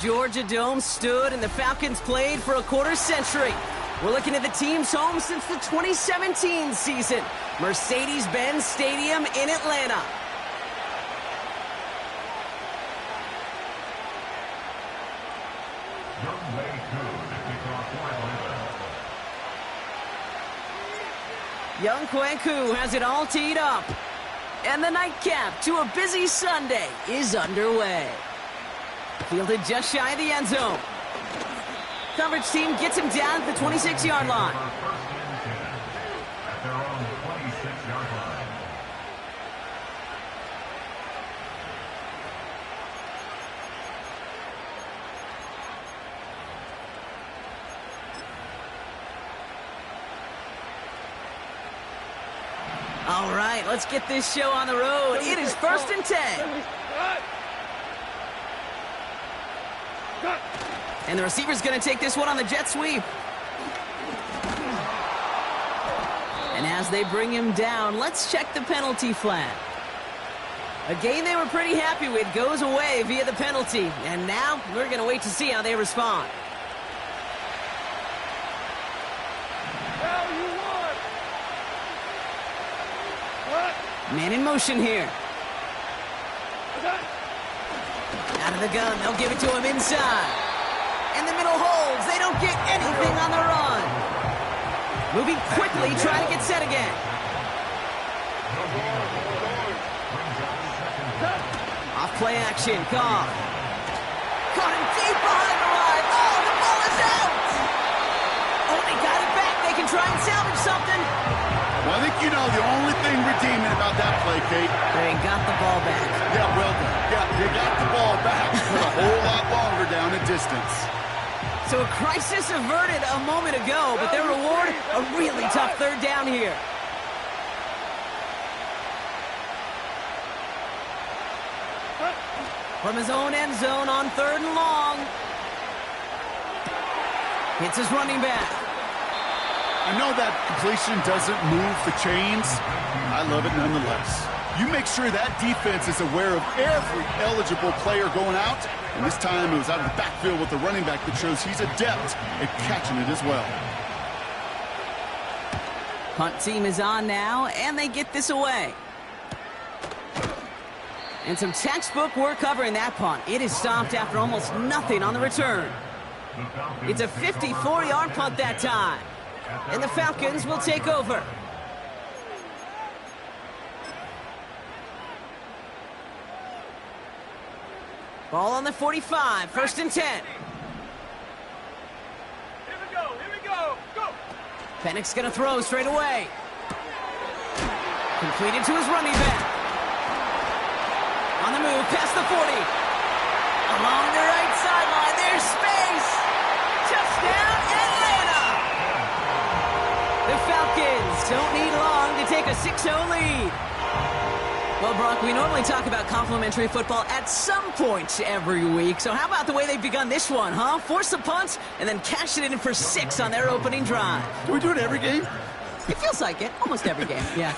Georgia Dome stood and the Falcons played for a quarter century. We're looking at the team's home since the 2017 season. Mercedes-Benz Stadium in Atlanta. Young Kweku has it all teed up. And the nightcap to a busy Sunday is underway. Fielded just shy of the end zone. Coverage team gets him down at the 26-yard line. At their own 26-yard line. All right, let's get this show on the road. It is 1st and 10. And the receiver's going to take this one on the jet sweep. And as they bring him down, let's check the penalty flag. A game they were pretty happy with goes away via the penalty. And now we're going to wait to see how they respond. Man in motion here. Out of the gun, they'll give it to him inside. And the middle holds. They don't get anything on the run. Moving quickly, trying to get set again. Off play action, Cobb. Caught him deep behind the line. Oh, the ball is out. Oh, they got it back. They can try and salvage something. Well, I think you know the only thing redeeming about that play, Kate. They got the ball back. Yeah, well done. Yeah, they got the ball back, but a whole lot longer down the distance. So a crisis averted a moment ago, but their reward, a really tough third down here. From his own end zone on 3rd and long. Hits his running back. I know that completion doesn't move the chains. I love it nonetheless. You make sure that defense is aware of every eligible player going out. And this time it was out of the backfield with the running back that shows he's adept at catching it as well. Punt team is on now, and they get this away. And some textbook work covering that punt. It is stopped after almost nothing on the return. It's a 54-yard punt that time. And the Falcons will take over. Ball on the 45, 1st and 10. Here we go, go! Pennick's gonna throw straight away. Completed to his running back. On the move, past the 40. Along the right sideline, there's space. Touchdown, Atlanta! The Falcons don't need long to take a 6-0 lead. Well, Brock, we normally talk about complimentary football at some point every week. So how about the way they've begun this one, huh? Force a punt and then cash it in for 6 on their opening drive. Do we do it every game? It feels like it. Almost every game, yeah.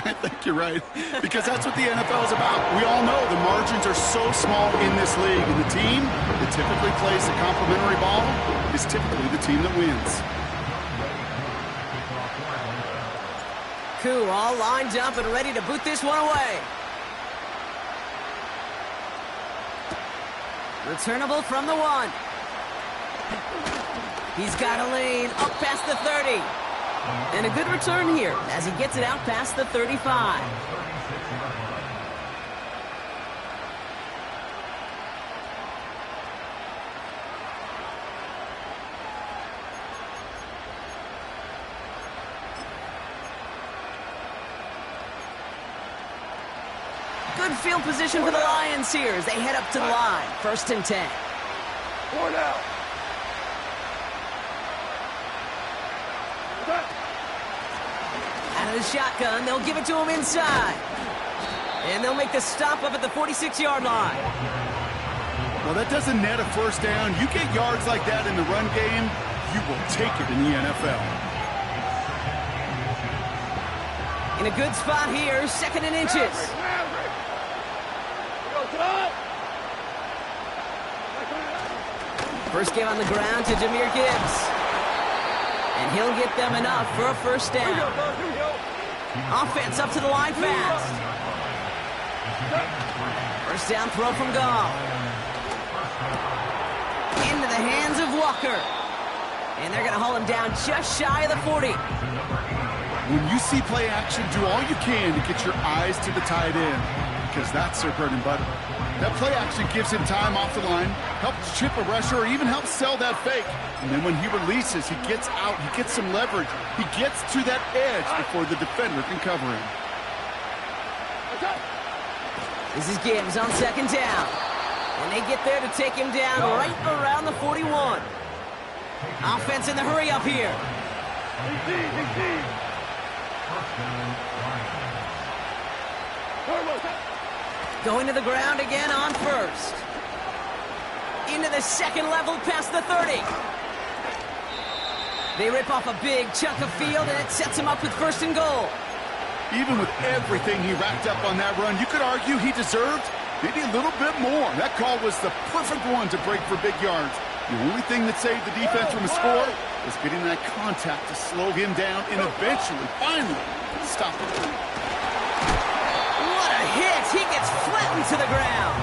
I think you're right. Because that's what the NFL is about. We all know the margins are so small in this league. And the team that typically plays the complimentary ball is typically the team that wins. Koo all lined up and ready to boot this one away. Returnable from the 1. He's got a lane up past the 30. And a good return here as he gets it out past the 35. Good field position for the Lions here as they head up to the line. 1st and 10. 4 now. Out of the shotgun, they'll give it to him inside. And they'll make the stop up at the 46-yard line. Well, that doesn't net a 1st down. You get yards like that in the run game, you will take it in the NFL. In a good spot here, 2nd and inches. First game on the ground to Jahmyr Gibbs. And he'll get them enough for a first down. Offense up to the line fast. First down throw from Goff. Into the hands of Walker. And they're going to haul him down just shy of the 40. When you see play action, do all you can to get your eyes to the tight end, because that's their bread and butter. That play action gives him time off the line, helps chip a rusher, or even helps sell that fake. And then when he releases, he gets out, he gets some leverage. He gets to that edge before the defender can cover him. This is Gibbs on second down. And they get there to take him down right around the 41. Offense in the hurry up here. Going to the ground again on first. Into the second level past the 30. They rip off a big chunk of field, and it sets him up with first and goal. Even with everything he racked up on that run, you could argue he deserved maybe a little bit more. That call was the perfect one to break for big yards. The only thing that saved the defense from a score was getting that contact to slow him down and eventually, finally, stop him. What a hit! He gets flattened to the ground.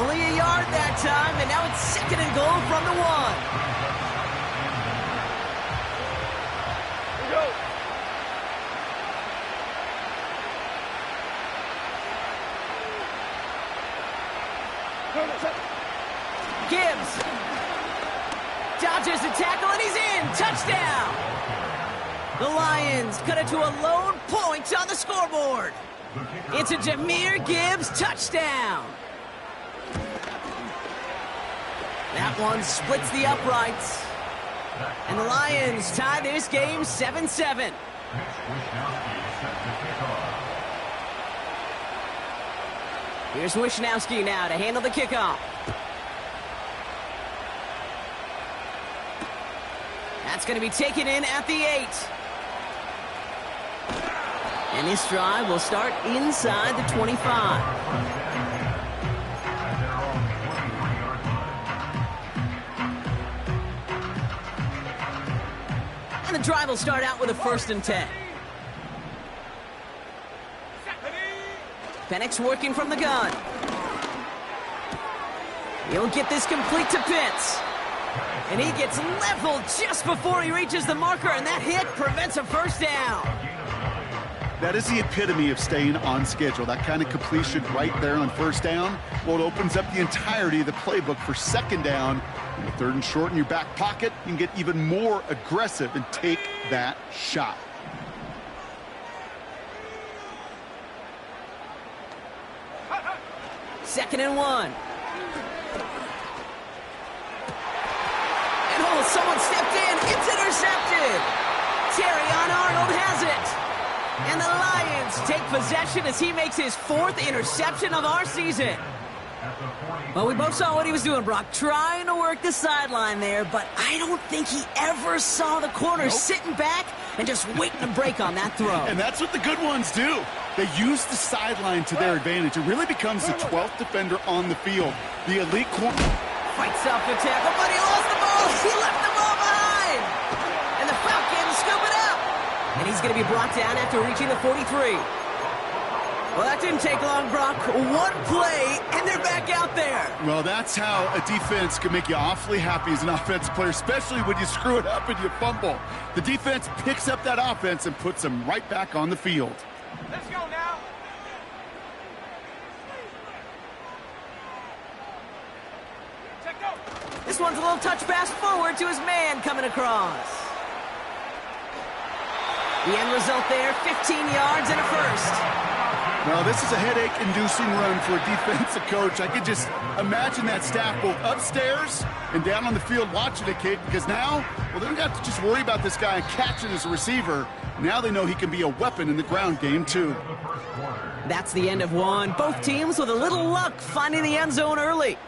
Only a yard that time, and now it's second and goal from the 1. Gibbs dodges the tackle, and he's in. Touchdown! The Lions cut it to a lone point on the scoreboard. It's a Jahmyr Gibbs touchdown. That one splits the uprights. And the Lions tie this game 7-7. Here's Wishnowski now to handle the kickoff. That's going to be taken in at the 8. And this drive will start inside the 25. And the drive will start out with a 1st and 10. Penix working from the gun. He'll get this complete to Pitts. And he gets leveled just before he reaches the marker, and that hit prevents a first down. That is the epitome of staying on schedule. That kind of completion right there on first down. Well, it opens up the entirety of the playbook for second down. In the 3rd and short in your back pocket, you can get even more aggressive and take that shot. Second and 1. And oh, someone stepped in. It's intercepted. Terrion Arnold has it. And the Lions take possession as he makes his 4th interception of our season. Well, we both saw what he was doing, Brock, trying to work the sideline there, but I don't think he ever saw the corner sitting back and just waiting to break on that throw. And that's what the good ones do. They use the sideline to their advantage. It really becomes the 12th defender on the field. The elite corner fights off the tackle, but he lost the ball. He left the ball behind. And the Falcons scoop it up. And he's going to be brought down after reaching the 43. Well, that didn't take long, Brock. One play, and they're back out there. Well, that's how a defense can make you awfully happy as an offensive player, especially when you screw it up and you fumble. The defense picks up that offense and puts them right back on the field. Let's go now. Check go. This one's a little touch pass forward to his man coming across. The end result there, 15 yards and a first. Well, this is a headache-inducing run for a defensive coach. I could just imagine that staff both upstairs and down on the field watching it, Kate, because now, well, they don't have to just worry about this guy catching as a receiver. Now they know he can be a weapon in the ground game, too. That's the end of one. Both teams with a little luck finding the end zone early.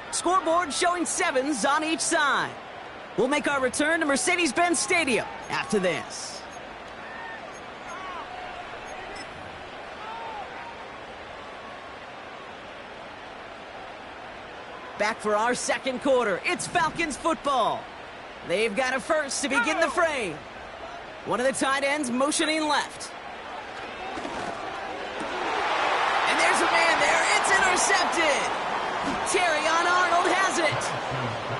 Scoreboard showing 7s on each side. We'll make our return to Mercedes-Benz Stadium after this. Back for our second quarter. It's Falcons football. They've got a first to begin the fray. One of the tight ends motioning left. And there's a man there. It's intercepted. Terrion Arnold has it.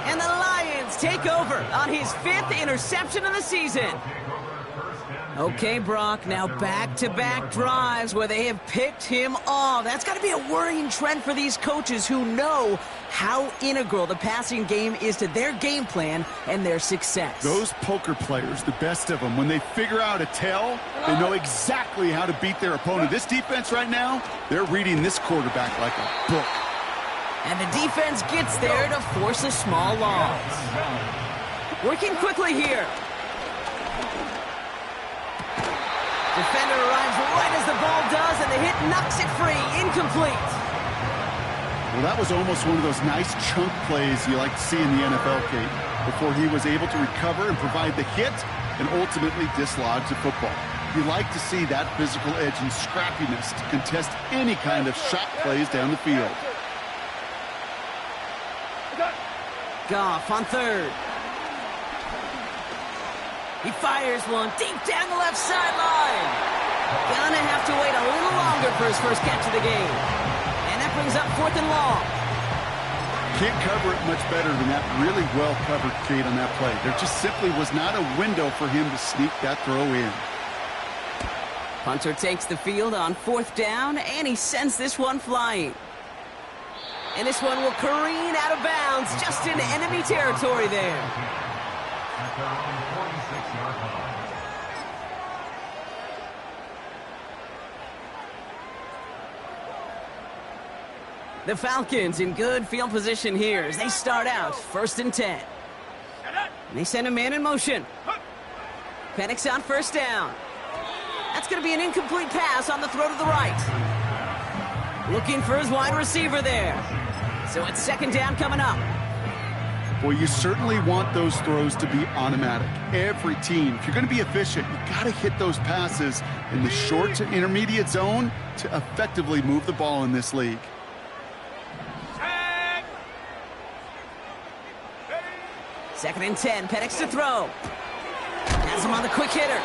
And the Lions take over on his 5th interception of the season. Okay, Brock, now back-to-back drives where they have picked him off. That's got to be a worrying trend for these coaches who know how integral the passing game is to their game plan and their success. Those poker players, the best of them, when they figure out a tell, they know exactly how to beat their opponent. This defense right now, they're reading this quarterback like a book. And the defense gets there to force a small loss. Working quickly here. Defender arrives right as the ball does, and the hit knocks it free. Incomplete. Well, that was almost one of those nice chunk plays you like to see in the NFL, Kate, before he was able to recover and provide the hit and ultimately dislodge the football. You like to see that physical edge and scrappiness to contest any kind of shot plays down the field. Goff on third. He fires one deep down the left sideline. Gonna have to wait a little longer for his first catch of the game. And that brings up 4th and long. Can't cover it much better than that. Really well covered, Kate, on that play. There just simply was not a window for him to sneak that throw in. Punter takes the field on 4th down, and he sends this one flying. And this one will careen out of bounds just into enemy territory there. At their own 46-yard line. The Falcons in good field position here as they start out 1st and 10. And they send a man in motion. Penix on 1st down. That's going to be an incomplete pass on the throw to the right. Looking for his wide receiver there. So it's 2nd down coming up. Well, you certainly want those throws to be automatic. Every team, if you're going to be efficient, you got to hit those passes in the short to intermediate zone to effectively move the ball in this league. 2nd and 10, Penix to throw. Has him on the quick hitter.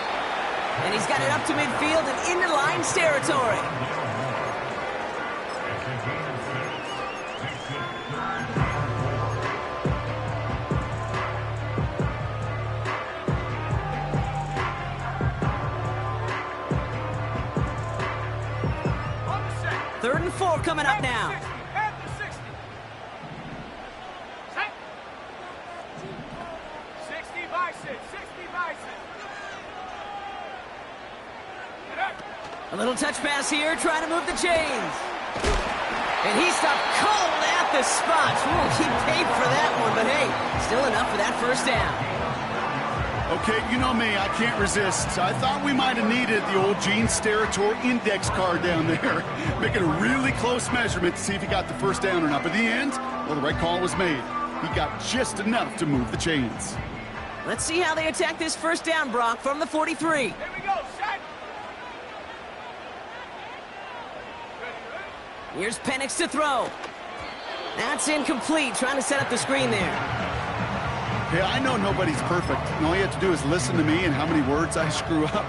And he's got it up to midfield and into Lions territory. Third and 4 coming up now. A little touch pass here, trying to move the chains. And he stopped cold at the spot. Ooh, he paid for that one, but hey, still enough for that 1st down. Okay, you know me, I can't resist. I thought we might have needed the old Gene Steratore index card down there. Making a really close measurement to see if he got the 1st down or not. But in the end, well, the right call was made. He got just enough to move the chains. Let's see how they attack this 1st down, Brock, from the 43. Here we go, set. Here's Penix to throw. That's incomplete, trying to set up the screen there. Hey, I know nobody's perfect, and all you have to do is listen to me and how many words I screw up.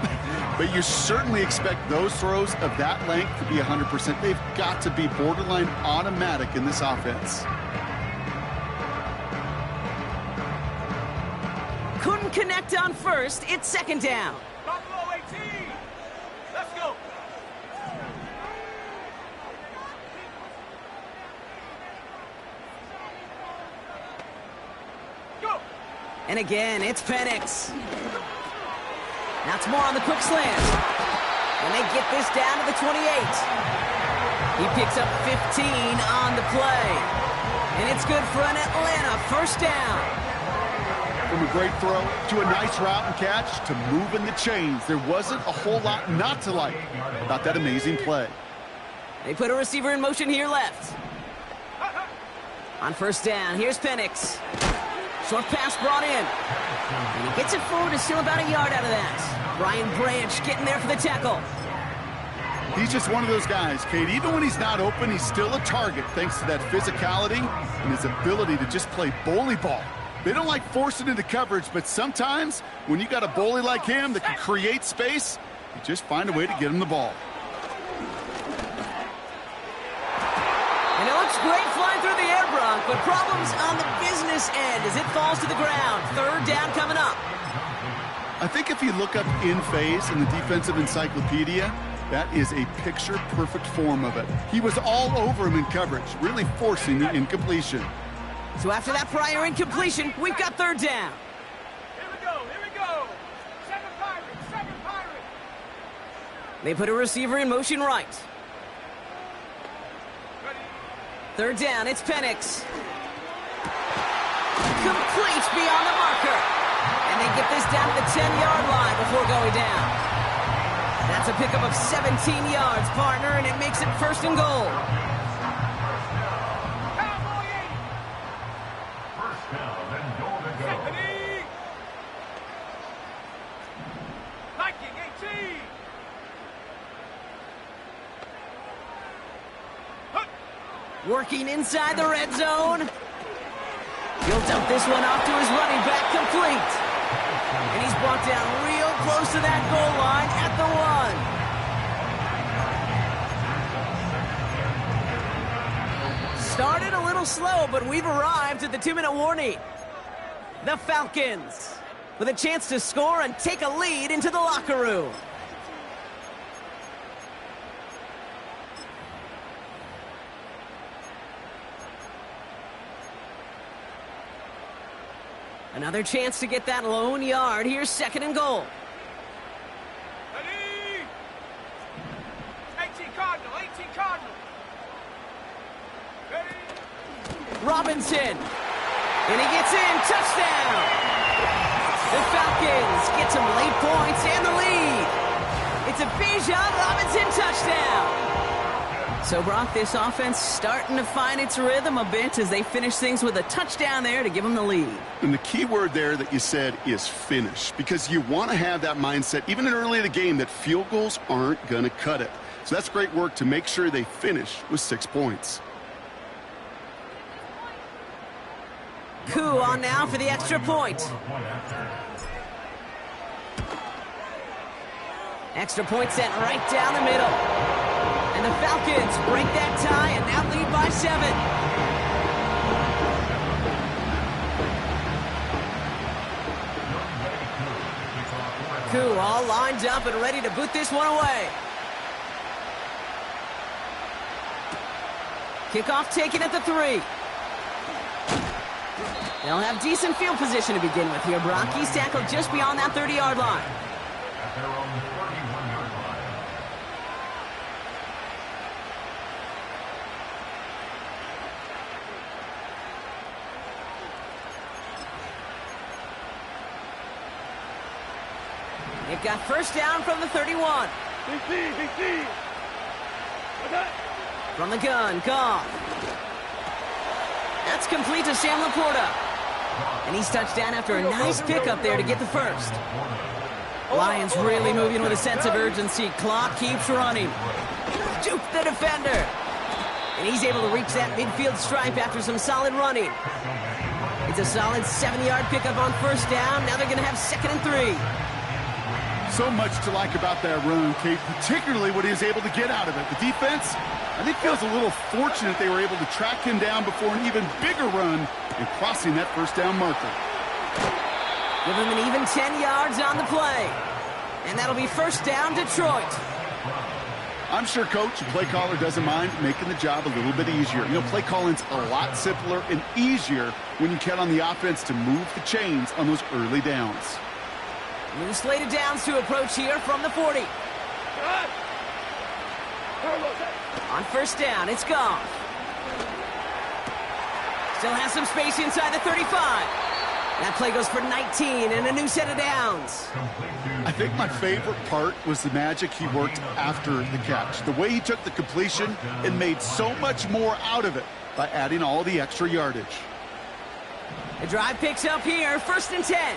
But you certainly expect those throws of that length to be 100%. They've got to be borderline automatic in this offense. Couldn't connect on 1st. It's 2nd down. Buffalo 18. Let's go. Go. And again, it's Penix. Now it's more on the quick slant. And they get this down to the 28. He picks up 15 on the play. And it's good for an Atlanta 1st down. From a great throw to a nice route and catch to moving the chains. There wasn't a whole lot not to like about that amazing play. They put a receiver in motion here left. On 1st down, here's Penix. Short pass brought in. And he gets it forward to still about a yard out of that. Brian Branch getting there for the tackle. He's just one of those guys, Kate. Even when he's not open, he's still a target thanks to that physicality and his ability to just play bully ball. They don't like forcing into coverage, but sometimes when you got a bully like him that can create space, you just find a way to get him the ball. And it looks great flying through the air, Bronk, but problems on the business end as it falls to the ground. Third down coming up. I think if you look up in phase in the defensive encyclopedia, that is a picture-perfect form of it. He was all over him in coverage, really forcing the incompletion. So after that prior incompletion, we've got third down. Here we go, here we go. Seven Pirates. They put a receiver in motion right. Ready. Third down, it's Penix. Complete beyond the marker. And they get this down to the 10-yard line before going down. That's a pickup of 17 yards, partner, and it makes it first and goal. Cowboy 8. First down and goal to go. Stephanie. Viking 18. Working inside the red zone. He'll dump this one off to his running back, complete. And he's brought down real close to that goal line at the 1. Started a little slow, but we've arrived at the 2-minute warning. The Falcons with a chance to score and take a lead into the locker room. Another chance to get that lone yard. Here's second and goal. Ready. 18 Cardinal. Ready. Robinson. And he gets in. Touchdown. The Falcons get some late points and the lead. It's a Bijan Robinson touchdown. So, Brock, this offense starting to find its rhythm a bit as they finish things with a touchdown there to give them the lead. And the key word there that you said is finish, because you want to have that mindset, even in early in the game, that field goals aren't going to cut it. So that's great work to make sure they finish with 6 points. Koo on now for the extra point. Extra point sent right down the middle. And the Falcons break that tie and now lead by 7. Koo all lined up and ready to boot this one away. Kickoff taken at the 3. They'll have decent field position to begin with here, Brock. He's tackled just beyond that 30-yard line. At their own 31-yard line. They've got first down from the 31. BC. Okay. From the gun, Goff. That's complete to Sam Laporta. And he's touched down after a nice pickup there to get the first. Lions really moving with a sense of urgency. Clock keeps running. Juke the defender. And he's able to reach that midfield stripe after some solid running. It's a solid 7-yard pickup on first down. Now they're going to have second and 3. So much to like about that run, Kate, particularly what he was able to get out of it. The defense, I think, feels a little fortunate they were able to track him down before an even bigger run and crossing that first down marker. Give him an even 10 yards on the play. And that'll be first down, Detroit. I'm sure Coach, the play caller, doesn't mind making the job a little bit easier. You know, play calling's a lot simpler and easier when you count on the offense to move the chains on those early downs. New slate of downs to approach here from the 40. On first down, it's Goff. Still has some space inside the 35. That play goes for 19 and a new set of downs. I think my favorite part was the magic he worked after the catch. The way he took the completion and made so much more out of it by adding all the extra yardage. The drive picks up here, first and 10.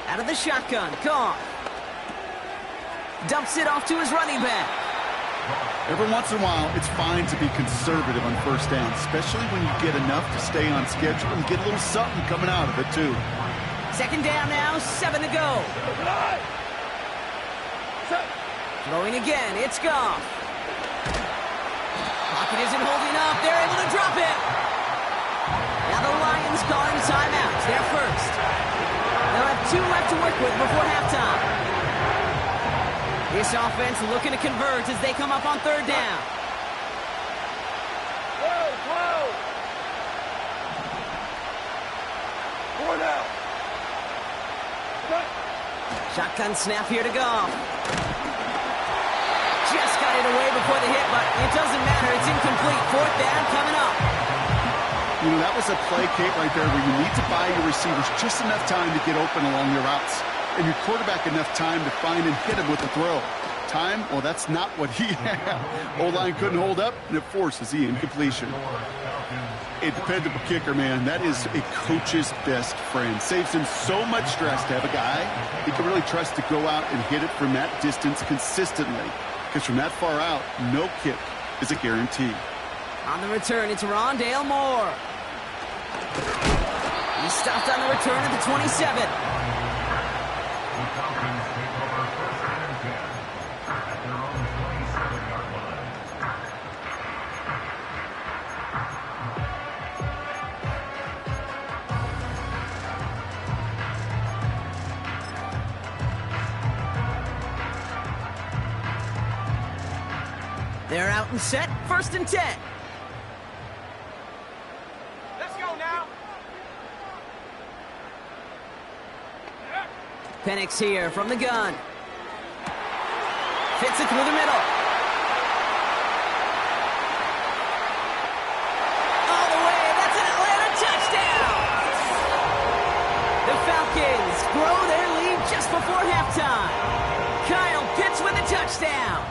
Out of the shotgun, Goff. Dumps it off to his running back. Every once in a while, it's fine to be conservative on first down, especially when you get enough to stay on schedule and get a little something coming out of it, too. Second down now, 7 to go. Throwing again, it's Goff. Pocket isn't holding up. They're able to drop it. Now the Lions calling timeout. They're first. They'll have 2 left to work with before halftime. This offense looking to convert as they come up on third down. Whoa! Four now. Shotgun snap here to Goff. Just got it away before the hit, but it doesn't matter. It's incomplete. Fourth down coming up. You know, that was a play, Kate, right there where you need to buy your receivers just enough time to get open along their routes. And your quarterback enough time to find and hit him with a throw. Time? Well, that's not what he had. O-line couldn't hold up, and it forces the incompletion. A dependable kicker, man. That is a coach's best friend. Saves him so much stress to have a guy he can really trust to go out and hit it from that distance consistently. Because from that far out, no kick is a guarantee. On the return, it's Rondale Moore. He stopped on the return at the 27. They're out and set, 1st and 10. Let's go now. Penix here from the gun. Fits it through the middle. All the way, that's an Atlanta touchdown! The Falcons grow their lead just before halftime. Kyle Pitts with a touchdown.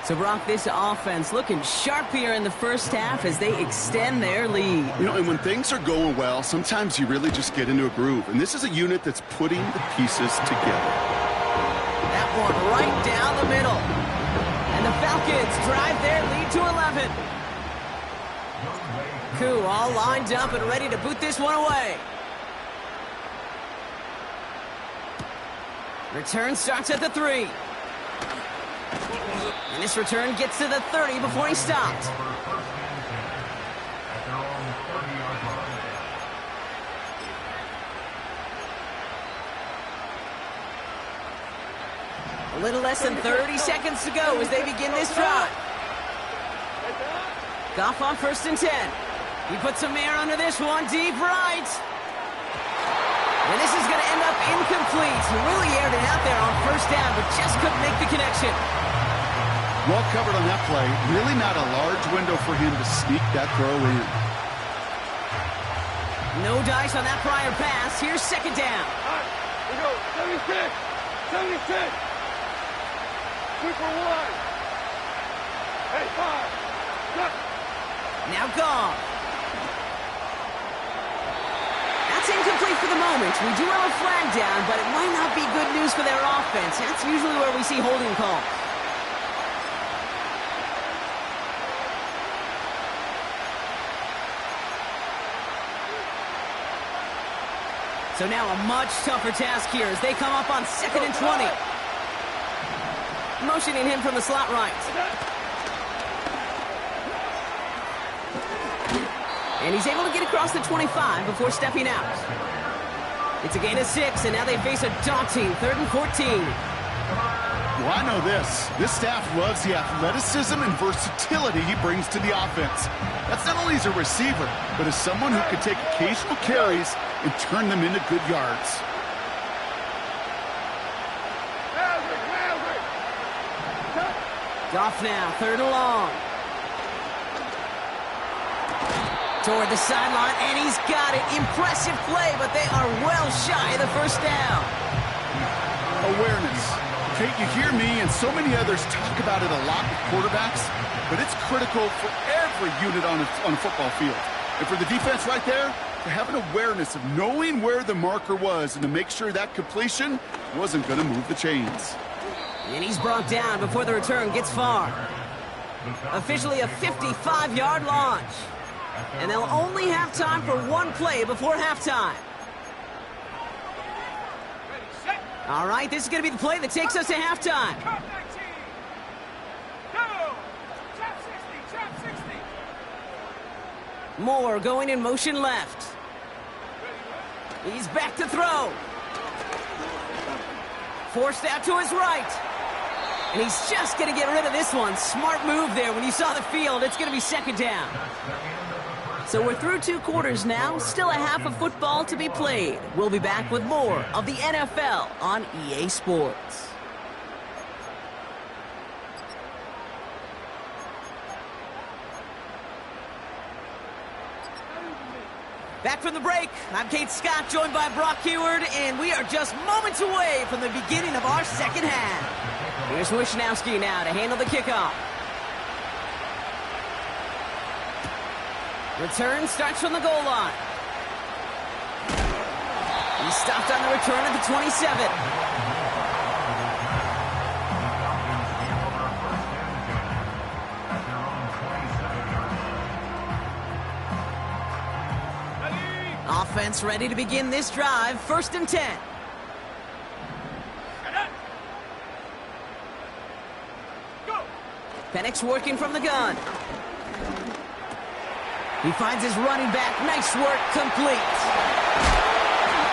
So, Brock, this offense looking sharp here in the first half as they extend their lead. You know, and when things are going well, sometimes you really just get into a groove. And this is a unit that's putting the pieces together. That one right down the middle. And the Falcons drive their lead to 11. Koo all lined up and ready to boot this one away. Return starts at the 3. And this return gets to the 30 before he stopped. A little less than 30 seconds to go as they begin this drive. Goff on 1st and 10. He puts some air under this one, deep right. And this is going to end up incomplete. He really aired it out there on 1st down, but just couldn't make the connection. Well covered on that play. Really not a large window for him to sneak that throw in. No dice on that prior pass. Here's 2nd down. All right, we go. 76. 76. 2 for 1. Hey, 5. Cut. Now gone. That's incomplete for the moment. We do have a flag down, but it might not be good news for their offense. That's usually where we see holding calls. So now a much tougher task here as they come up on 2nd and 20. Motioning him from the slot right. And he's able to get across the 25 before stepping out. It's a gain of 6, and now they face a daunting 3rd and 14. Well, I know this. This staff loves the athleticism and versatility he brings to the offense. That's not only as a receiver, but as someone who can take occasional carries and turn them into good yards. Goff now, 3rd and long. Toward the sideline, and he's got it. Impressive play, but they are well shy of the 1st down. Awareness. Kate, you hear me and so many others talk about it a lot with quarterbacks, but it's critical for every unit on a football field. And for the defense right there, to have an awareness of knowing where the marker was and to make sure that completion wasn't going to move the chains. And he's brought down before the return gets far. Officially a 55-yard launch. And they'll only have time for one play before halftime. All right, this is going to be the play that takes us to halftime. Moore going in motion left. He's back to throw. Forced out to his right. And he's just going to get rid of this one. Smart move there. When you saw the field, it's going to be second down. So we're through 2 quarters now. Still a half of football to be played. We'll be back with more of the NFL on EA Sports. Back from the break, I'm Kate Scott, joined by Brock Heward, and we are just moments away from the beginning of our second half. Here's Wishnowski now to handle the kickoff. Return starts from the goal line. He stopped on the return at the 27. Offense ready to begin this drive. 1st and 10. Penix working from the gun. He finds his running back. Nice work, complete.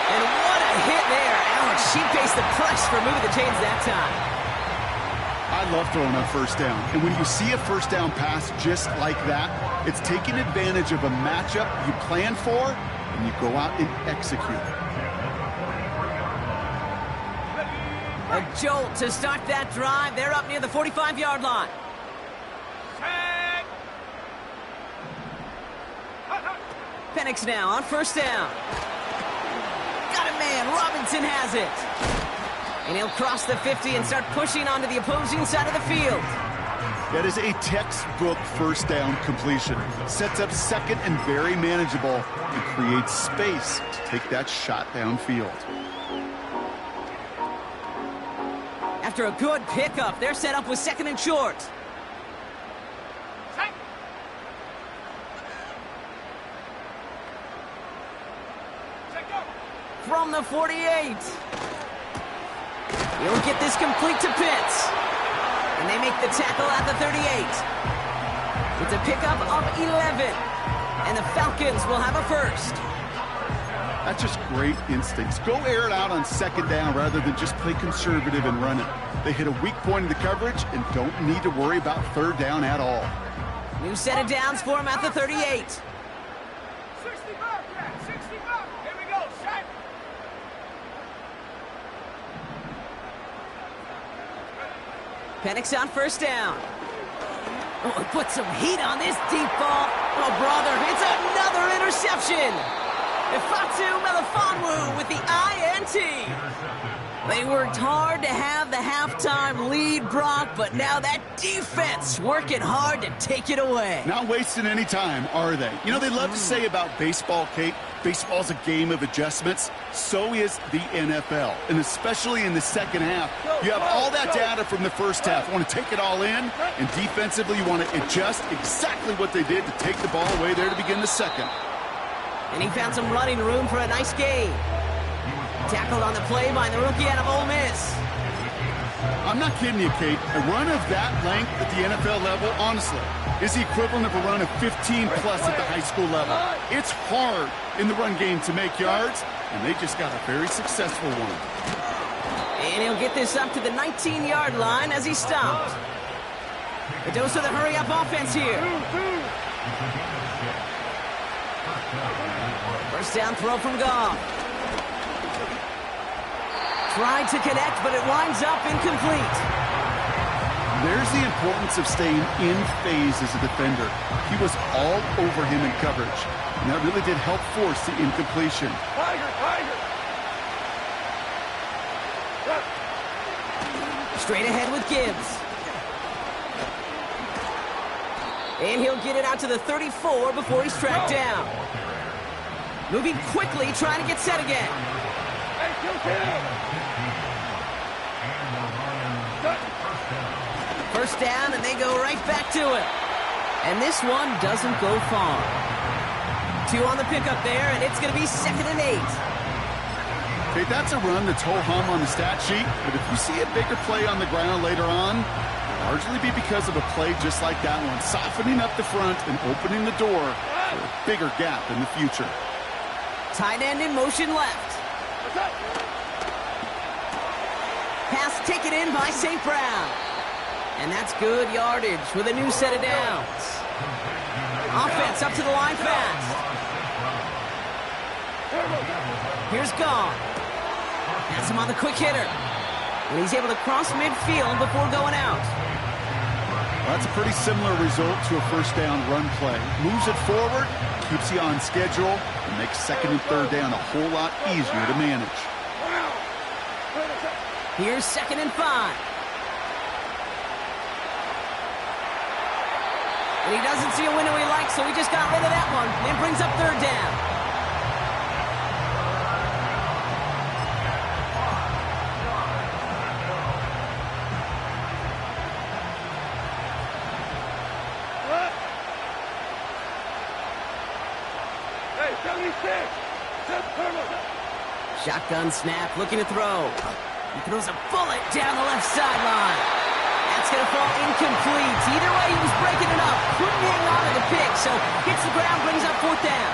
And what a hit there. Ouch, she faced the press for moving the chains that time. I love throwing on 1st down. And when you see a 1st down pass just like that, it's taking advantage of a matchup you plan for, and you go out and execute. A jolt to start that drive. They're up near the 45-yard line. Penix now on 1st down. Got a man. Robinson has it. And he'll cross the 50 and start pushing onto the opposing side of the field. That is a textbook 1st down completion. Sets up 2nd and very manageable and creates space to take that shot downfield. After a good pickup, they're set up with 2nd and short. From the 48. He'll get this complete to Pitts. And they make the tackle at the 38. It's a pickup of 11. And the Falcons will have a 1st. That's just great instincts. Go air it out on 2nd down rather than just play conservative and run it. They hit a weak point in the coverage and don't need to worry about 3rd down at all. New set of downs for him at the 38. 65, yeah, 65. Here we go, set. Penix on 1st down. Oh, put some heat on this deep ball. Oh, brother, it's another interception. Ifatu Melifonwu with the INT. They worked hard to have the halftime lead, Brock, but now that defense working hard to take it away. Not wasting any time, are they? You know, they love to say about baseball, Kate, baseball's a game of adjustments. So is the NFL, and especially in the 2nd half. You have all that data from the 1st half. You want to take it all in, and defensively you want to adjust exactly what they did to take the ball away there to begin the 2nd. And he found some running room for a nice gain. Tackled on the play by the rookie out of Ole Miss. I'm not kidding you, Kate. A run of that length at the NFL level, honestly, is the equivalent of a run of 15-plus at the high school level. It's hard in the run game to make yards, and they just got a very successful one. And he'll get this up to the 19-yard line as he stopped. A dose of the hurry-up offense here. 1st down throw from Goff. Tried to connect, but it winds up incomplete. There's the importance of staying in phase as a defender. He was all over him in coverage, and that really did help force the incompletion. Straight ahead with Gibbs. And he'll get it out to the 34 before he's tracked down. Moving quickly, trying to get set again. First down, and they go right back to it. And this one doesn't go far. 2 on the pickup there, and it's going to be 2nd and 8. Okay, that's a run that's ho-hum on the stat sheet, but if you see a bigger play on the ground later on, it'll largely be because of a play just like that one, softening up the front and opening the door for a bigger gap in the future. Tight end in motion left. Pass taken in by St. Brown. And that's good yardage with a new set of downs. Offense up to the line fast. Here's Gone. That's him on the quick hitter. And he's able to cross midfield before going out. Well, that's a pretty similar result to a first down run play. Moves it forward, keeps you on schedule, and makes 2nd and 3rd down a whole lot easier to manage. Here's 2nd and 5. And he doesn't see a window he likes, so he just got rid of that one. And brings up 3rd down. Shotgun snap, looking to throw. He throws a bullet down the left sideline. That's going to fall incomplete. Either way, he was breaking it up. Couldn't hang on to the pick, so hits the ground, brings up 4th down.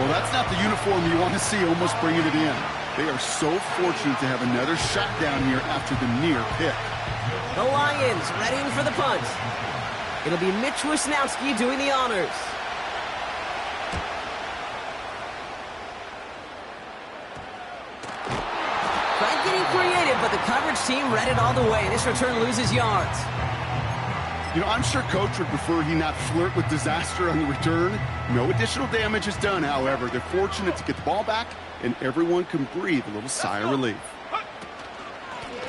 Well, that's not the uniform you want to see almost bringing it in. They are so fortunate to have another shot down here after the near pick. The Lions readying for the punt. It'll be Mitch Wisnowski doing the honors. Tried getting creative, but the coverage team read it all the way. This return loses yards. You know, I'm sure Coach would prefer he not flirt with disaster on the return. No additional damage is done, however. They're fortunate to get the ball back, and everyone can breathe a little sigh of relief.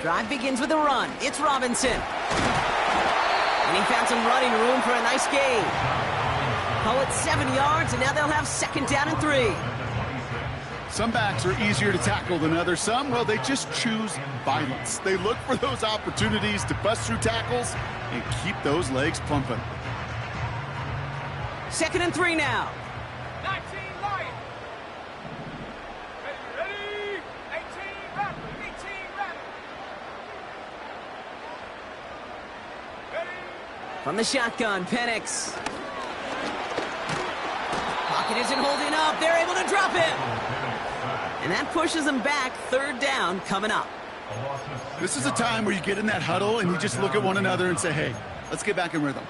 Drive begins with a run. It's Robinson. And he found some running room for a nice gain. Call it 7 yards, and now they'll have 2nd down and 3. Some backs are easier to tackle than others. Some, well, they just choose violence. They look for those opportunities to bust through tackles and keep those legs pumping. 2nd and 3 now. 19 Lions. Ready. 18 Raptors. 18 Raptors. Ready. From the shotgun, Penix. Pocket isn't holding up. They're able to drop him. And that pushes them back. 3rd down coming up. This is a time where you get in that huddle and you just look at one another and say, hey, let's get back in rhythm.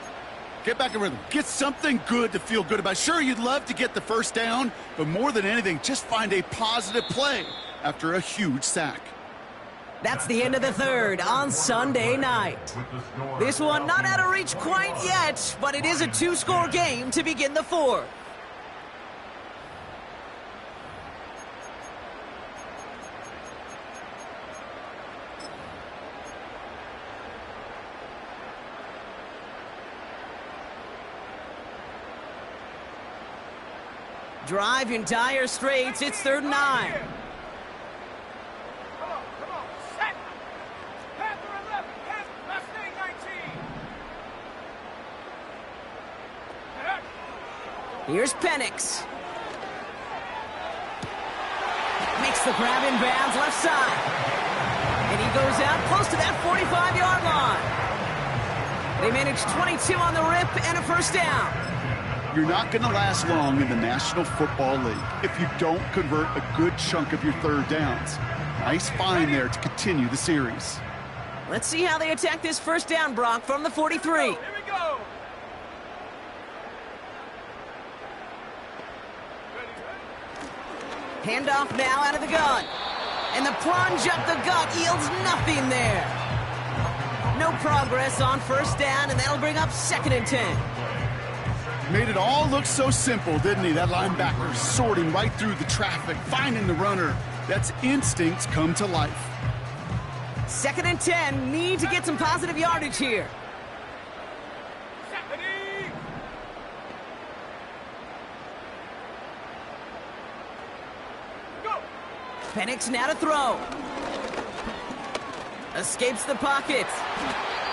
Get back in rhythm. Get something good to feel good about. Sure, you'd love to get the first down, but more than anything, just find a positive play after a huge sack. That's the end of the 3rd on Sunday night. This one not out of reach quite yet, but it is a 2-score game to begin the 4th. Drive in dire straits. It's 3rd and 9. Come on. Set. Panther 11. Mustang 19. Here's Penix. Makes the grab in bounds left side. And he goes out close to that 45-yard line. They manage 22 on the rip and a 1st down. You're not going to last long in the National Football League if you don't convert a good chunk of your 3rd downs. Nice find there to continue the series. Let's see how they attack this 1st down, Brock, from the 43. Here we go. Handoff now out of the gun. And the plunge up the gut yields nothing there. No progress on 1st down, and that'll bring up 2nd and 10. Made it all look so simple, didn't he? That linebacker sorting right through the traffic, finding the runner. That's instincts come to life. 2nd and 10, need to get some positive yardage here. Ready. Go. Penix now to throw. Escapes the pocket.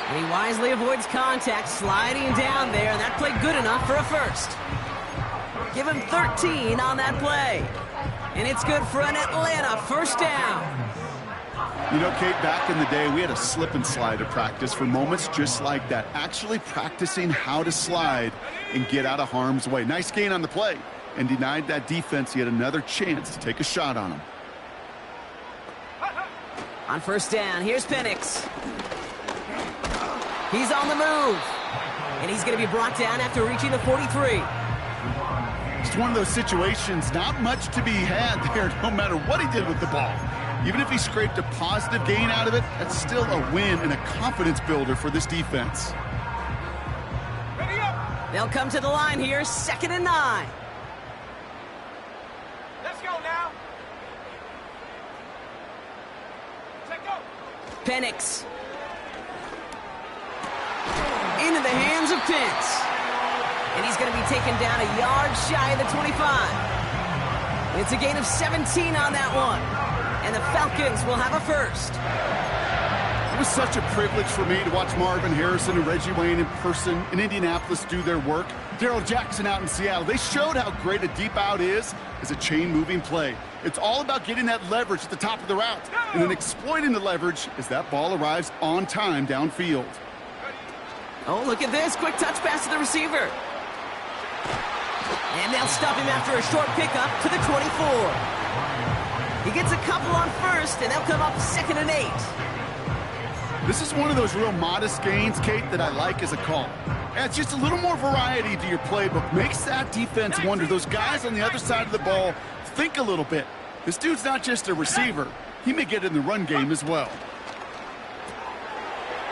And he wisely avoids contact, sliding down there, and that played good enough for a first. Give him 13 on that play. And it's good for an Atlanta first down. You know, Kate, back in the day, we had a slip and slide at practice for moments just like that. Actually practicing how to slide and get out of harm's way. Nice gain on the play. And denied that defense yet another chance to take a shot on him. On first down, here's Penix. He's on the move. And he's going to be brought down after reaching the 43. It's one of those situations, not much to be had there no matter what he did with the ball. Even if he scraped a positive gain out of it, that's still a win and a confidence builder for this defense. They'll come to the line here, 2nd and 9. Let's go now. Let's go. Penix. Into the hands of Pitts. And he's going to be taken down a yard shy of the 25. It's a gain of 17 on that one. And the Falcons will have a first. It was such a privilege for me to watch Marvin Harrison and Reggie Wayne in person in Indianapolis do their work. Darrell Jackson out in Seattle. They showed how great a deep out is as a chain-moving play. It's all about getting that leverage at the top of the route and then exploiting the leverage as that ball arrives on time downfield. Oh, look at this. Quick touch pass to the receiver. And they'll stop him after a short pickup to the 24. He gets a couple on first, and they'll come up 2nd and 8. This is one of those real modest gains, Kate, that I like as a call. Adds just a little more variety to your playbook. Makes that defense wonder. Those guys on the other side of the ball think a little bit. This dude's not just a receiver. He may get in the run game as well.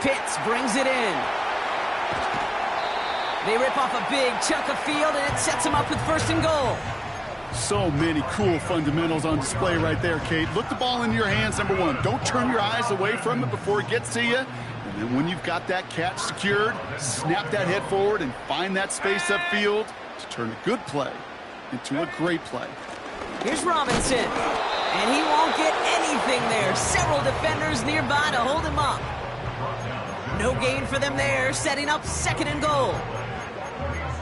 Pitts brings it in. They rip off a big chunk of field, and it sets them up with 1st and goal. So many cool fundamentals on display right there, Kate. Look the ball into your hands, number one. Don't turn your eyes away from it before it gets to you. And then when you've got that catch secured, snap that head forward and find that space upfield to turn a good play into a great play. Here's Robinson. And he won't get anything there. Several defenders nearby to hold him up. No gain for them there, setting up 2nd and goal.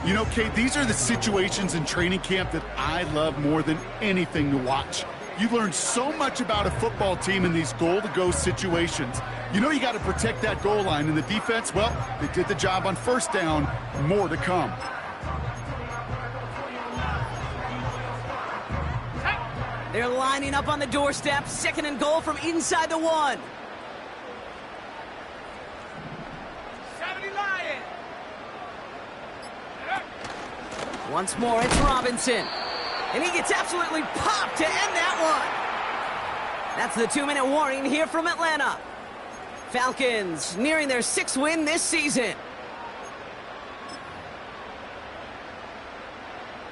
You know, Kate, these are the situations in training camp that I love more than anything to watch. You learn so much about a football team in these goal-to-go situations. You know you got to protect that goal line, and the defense, well, they did the job on first down. More to come. They're lining up on the doorstep, 2nd and goal from inside the 1. 70 Lions. Once more, it's Robinson. And he gets absolutely popped to end that one. That's the 2-minute warning here from Atlanta. Falcons nearing their 6th win this season.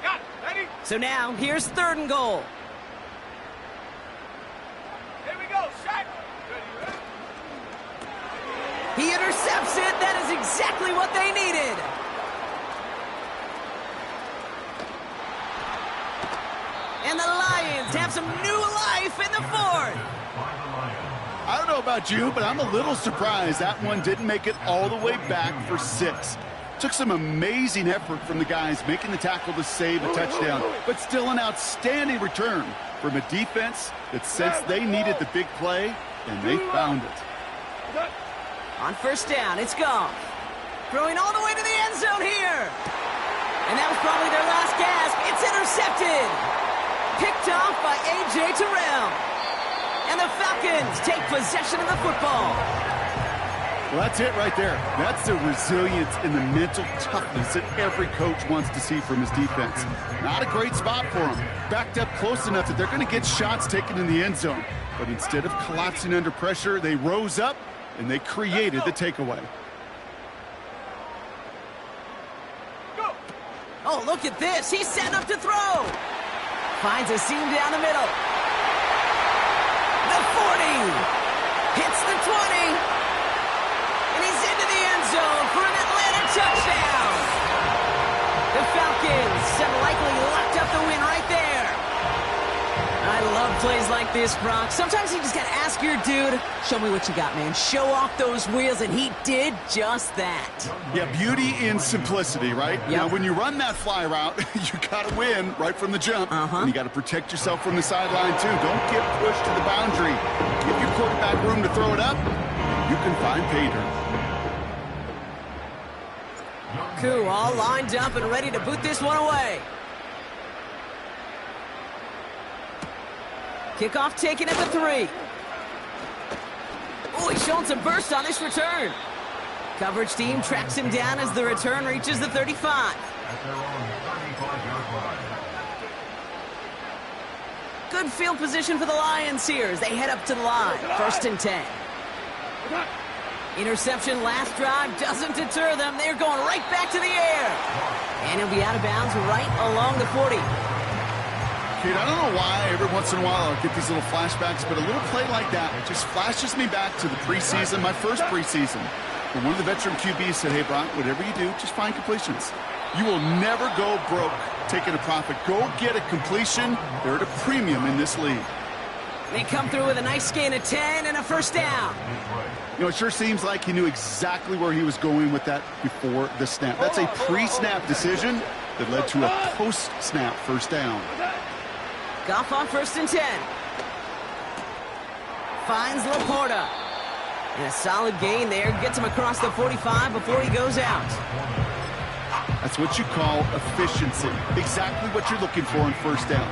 Got it. Ready? So now, here's 3rd and goal. Here we go. Shot. Ready. He intercepts it. That is exactly what they needed. And the Lions have some new life in the 4th. I don't know about you, but I'm a little surprised that one didn't make it all the way back for 6. Took some amazing effort from the guys making the tackle to save a touchdown, but still an outstanding return from a defense that sensed they needed the big play, and they found it. On first down, it's Goff. Throwing all the way to the end zone here. And that was probably their last gasp. It's intercepted. Picked off by A.J. Terrell. And the Falcons take possession of the football. Well, that's it right there. That's the resilience and the mental toughness that every coach wants to see from his defense. Not a great spot for them. Backed up close enough that they're going to get shots taken in the end zone. But instead of collapsing under pressure, they rose up and they created the takeaway. Oh, look at this. He's setting up to throw. Finds a seam down the middle. The 40. Hits the 20. And he's into the end zone for an Atlanta touchdown. The Falcons have likely locked up the win right there. I love plays like this, Brock. Sometimes you just got to ask whisker, dude. Show me what you got, man. Show off those wheels, and he did just that. Yeah, beauty in simplicity, right? Yep. Now, when you run that fly route, you got to win right from the jump. And you got to protect yourself from the sideline, too. Don't get pushed to the boundary. Give your quarterback room to throw it up. You can find pay dirt. Koo all lined up and ready to boot this one away. Kickoff taken at the 3. Oh, he's showing some burst on this return. Coverage team tracks him down as the return reaches the 35. At their own 35-yard line. Good field position for the Lions here as they head up to the line. 1st and 10. Interception last drive doesn't deter them. They're going right back to the air. And he'll be out of bounds right along the 40. Kate, I don't know why every once in a while I'll get these little flashbacks, but a little play like that just flashes me back to the preseason, my first preseason. When one of the veteran QBs said, hey, Brock, whatever you do, just find completions. You will never go broke taking a profit. Go get a completion. They're at a premium in this league. They come through with a nice gain of 10 and a first down. You know, it sure seems like he knew exactly where he was going with that before the snap. That's a pre-snap decision that led to a post-snap first down. Goff on 1st and 10. Finds Laporta. And a solid gain there. Gets him across the 45 before he goes out. That's what you call efficiency. Exactly what you're looking for in first down.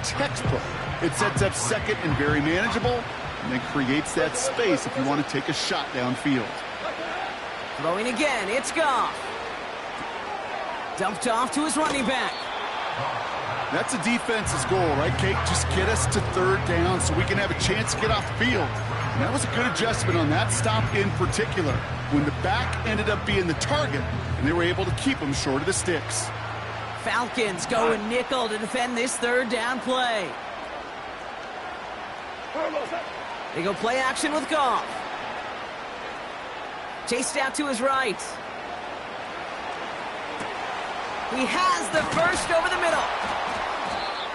Textbook. It sets up second and very manageable, and then creates that space if you want to take a shot downfield. Throwing again, it's Goff. Dumped off to his running back. That's a defense's goal, right, Kate? Just get us to 3rd down so we can have a chance to get off the field. And that was a good adjustment on that stop in particular, when the back ended up being the target, and they were able to keep him short of the sticks. Falcons go in nickel to defend this 3rd down play. They go play action with Goff. Chased out to his right. He has the first over the middle.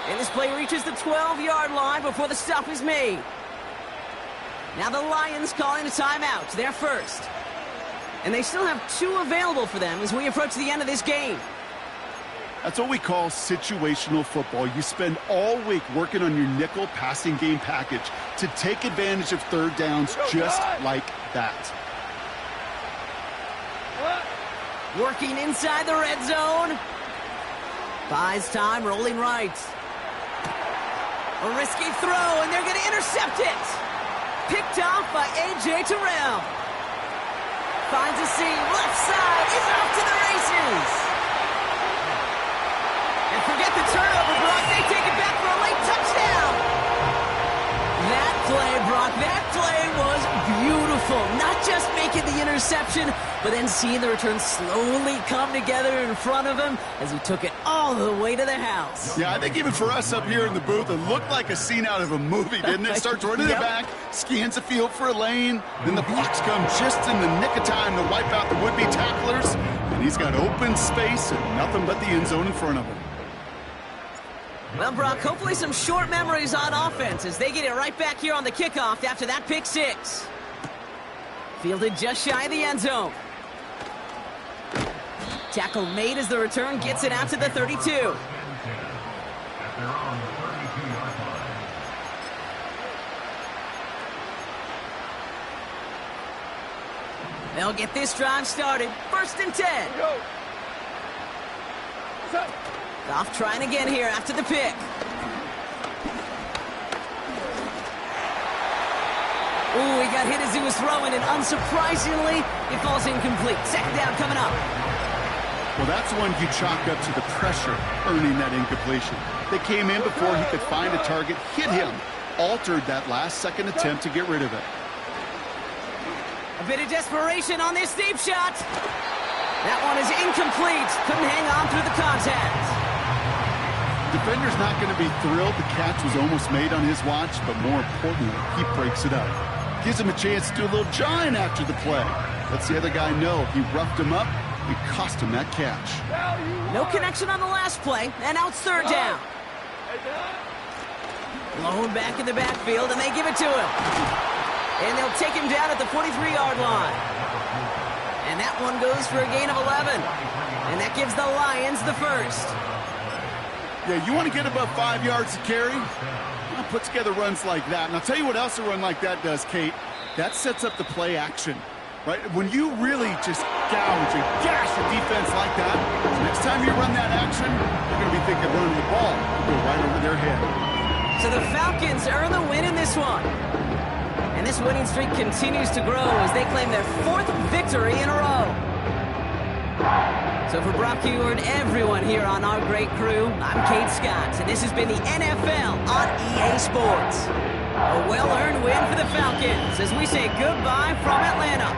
And this play reaches the 12-yard line before the stop is made. Now the Lions calling a timeout. They're first. And they still have 2 available for them as we approach the end of this game. That's what we call situational football. You spend all week working on your nickel passing game package to take advantage of 3rd downs just like that. Working inside the red zone. Buys time, rolling right. A risky throw, and they're going to intercept it. Picked off by A.J. Terrell. Finds a seam, left side, is off to the races. And forget the turnover, Brock. They take it back for a late touchdown. That play, Brock, that play was beautiful. Not just making the interception, but then seeing the return slowly come together in front of him as he took it all the way to the house. Yeah, I think even for us up here in the booth, it looked like a scene out of a movie, didn't it? Starts running it back, scans the field for a lane, then the blocks come just in the nick of time to wipe out the would-be tacklers, and he's got open space and nothing but the end zone in front of him. Well, Brock, hopefully some short memories on offense as they get it right back here on the kickoff after that pick 6. Fielded just shy of the end zone. Tackle made as the return gets it out to the 32. At their own 32-yard line. They'll get this drive started. 1st and 10. Goff trying again here after the pick. Ooh, he got hit as he was throwing, and unsurprisingly, it falls incomplete. 2nd down coming up. Well, that's one you chalk up to the pressure earning that incompletion. They came in before he could find a target, hit him, altered that last-second attempt to get rid of it. A bit of desperation on this deep shot. That one is incomplete. Couldn't hang on through the contact. Defender's not going to be thrilled the catch was almost made on his watch, but more importantly, he breaks it up. Gives him a chance to do a little jawing after the play. Lets the other guy know he roughed him up and cost him that catch. No connection on the last play, and now it's 3rd down. Blown back in the backfield, and they give it to him. And they'll take him down at the 43-yard line. And that one goes for a gain of 11. And that gives the Lions the first. Yeah, you want to get above 5 yards to carry? Well, put together runs like that. And I'll tell you what else a run like that does, Kate. That sets up the play action, right? When you really just gouge and gash the defense like that, next time you run that action, you're going to be thinking running the ball. You'll go right over their head. So the Falcons earn the win in this one. And this winning streak continues to grow as they claim their 4th victory in a row. So for Brock Huard, everyone here on our great crew, I'm Kate Scott, and this has been the NFL on EA Sports. A well-earned win for the Falcons as we say goodbye from Atlanta.